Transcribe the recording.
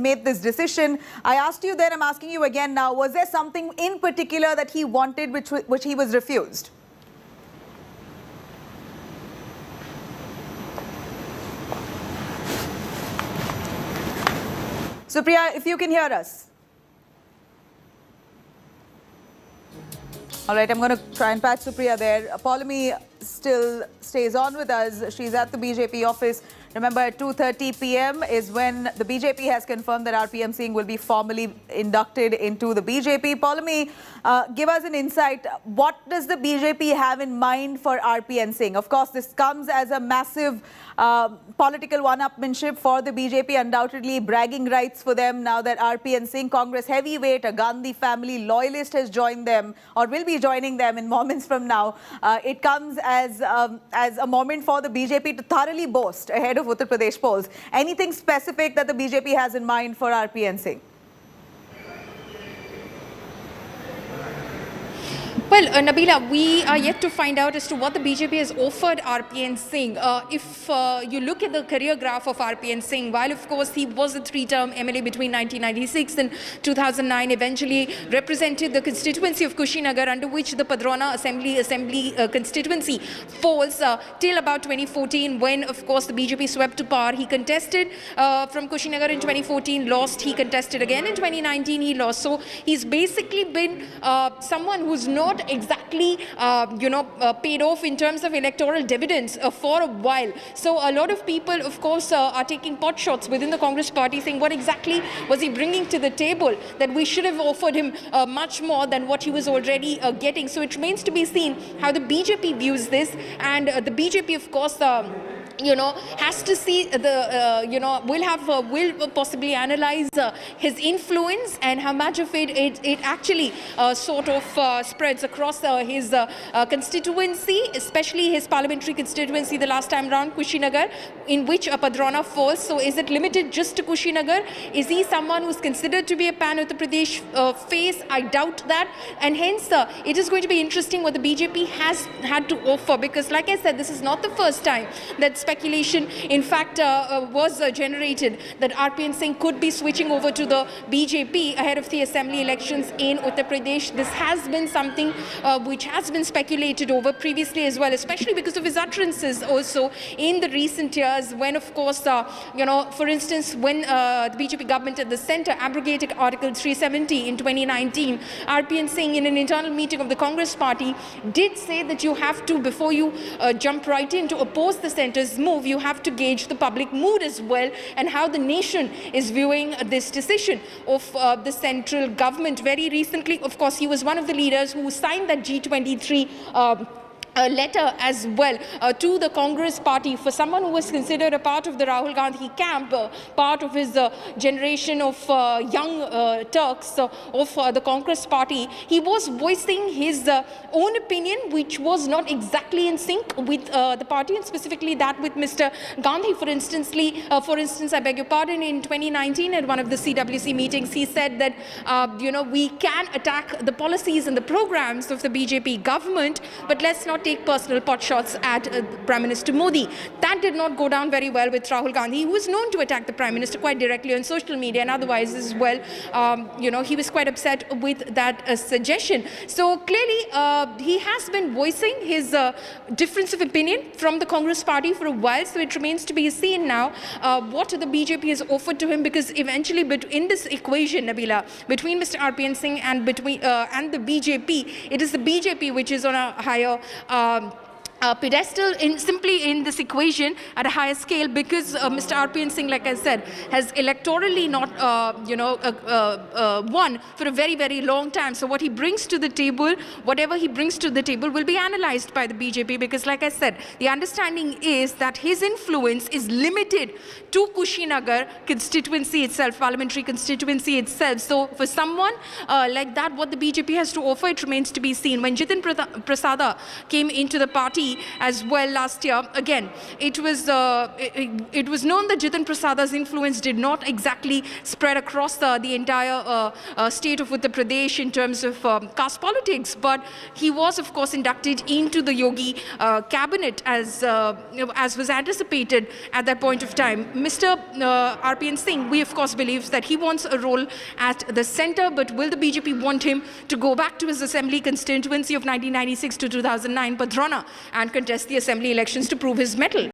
made this decision. I asked you then, I'm asking you again now, was there something in particular that he wanted which he was refused? Supriya, if you can hear us. All right, I'm going to try and patch Supriya there. Paulami still stays on with us. She's at the BJP office. Remember, at 2:30 p.m. is when the BJP has confirmed that RPN Singh will be formally inducted into the BJP. Paulami, give us an insight. What does the BJP have in mind for RPN Singh? Of course, this comes as a massive political one-upmanship for the BJP, undoubtedly bragging rights for them now that RPN Singh, Congress heavyweight, a Gandhi family loyalist, has joined them or will be joining them in moments from now. It comes as a moment for the BJP to thoroughly boast ahead of Uttar Pradesh polls. Anything specific that the BJP has in mind for RPN Singh? Well, Nabila, we are yet to find out as to what the BJP has offered RPN Singh. If you look at the career graph of RPN Singh, while of course he was a three-term MLA between 1996 and 2009, eventually represented the constituency of Kushinagar, under which the Padrauna Assembly constituency falls till about 2014, when of course the BJP swept to power. He contested from Kushinagar in 2014, lost. He contested again in 2019, he lost. So he's basically been someone who's not exactly, paid off in terms of electoral dividends for a while. So a lot of people, of course, are taking pot shots within the Congress party, saying what exactly was he bringing to the table that we should have offered him much more than what he was already getting. So it remains to be seen how the BJP views this, and the BJP, of course, has to see will possibly analyze his influence and how much of it actually sort of spreads across his constituency, especially his parliamentary constituency the last time round, Kushinagar, in which Padrauna falls. So is it limited just to Kushinagar? Is he someone who's considered to be a pan-Uttar Pradesh face? I doubt that. And hence, it is going to be interesting what the BJP has had to offer, because like I said, this is not the first time that speculation, in fact, was generated that RPN Singh could be switching over to the BJP ahead of the assembly elections in Uttar Pradesh. This has been something which has been speculated over previously as well, especially because of his utterances also in the recent years when, of course, for instance, when the BJP government at the centre abrogated Article 370 in 2019, RPN Singh in an internal meeting of the Congress party did say that you have to, before you jump right in to oppose the centre's move, you have to gauge the public mood as well and how the nation is viewing this decision of the central government. Very recently, of course, he was one of the leaders who signed that G23 a letter as well to the Congress party. For someone who was considered a part of the Rahul Gandhi camp, part of his generation of young Turks of the Congress party, he was voicing his own opinion, which was not exactly in sync with the party, and specifically that with Mr. Gandhi. For instance, I beg your pardon, in 2019 at one of the CWC meetings, he said that we can attack the policies and the programs of the BJP government, but let's not take personal pot shots at Prime Minister Modi. That did not go down very well with Rahul Gandhi, who is known to attack the Prime Minister quite directly on social media and otherwise as well. He was quite upset with that suggestion. So clearly, he has been voicing his difference of opinion from the Congress party for a while. So it remains to be seen now what the BJP has offered to him, because eventually, in this equation, Nabila, between Mr. RPN Singh and and the BJP, it is the BJP which is on a higher pedestal simply in this equation at a higher scale, because Mr. RPN Singh, like I said, has electorally not won for a very, very long time. So what he brings to the table, whatever he brings to the table, will be analyzed by the BJP, because like I said, the understanding is that his influence is limited to Kushinagar constituency itself, parliamentary constituency itself. So for someone like that, what the BJP has to offer, it remains to be seen. When Jitin Prasada came into the party, Party as well last year. Again, it was known that Jitin Prasada's influence did not exactly spread across the entire state of Uttar Pradesh in terms of caste politics, but he was, of course, inducted into the Yogi cabinet as was anticipated at that point of time. Mr. RPN Singh, we of course believe that he wants a role at the center, but will the BJP want him to go back to his assembly constituency of 1996 to 2009, Padrauna, and contest the assembly elections to prove his mettle?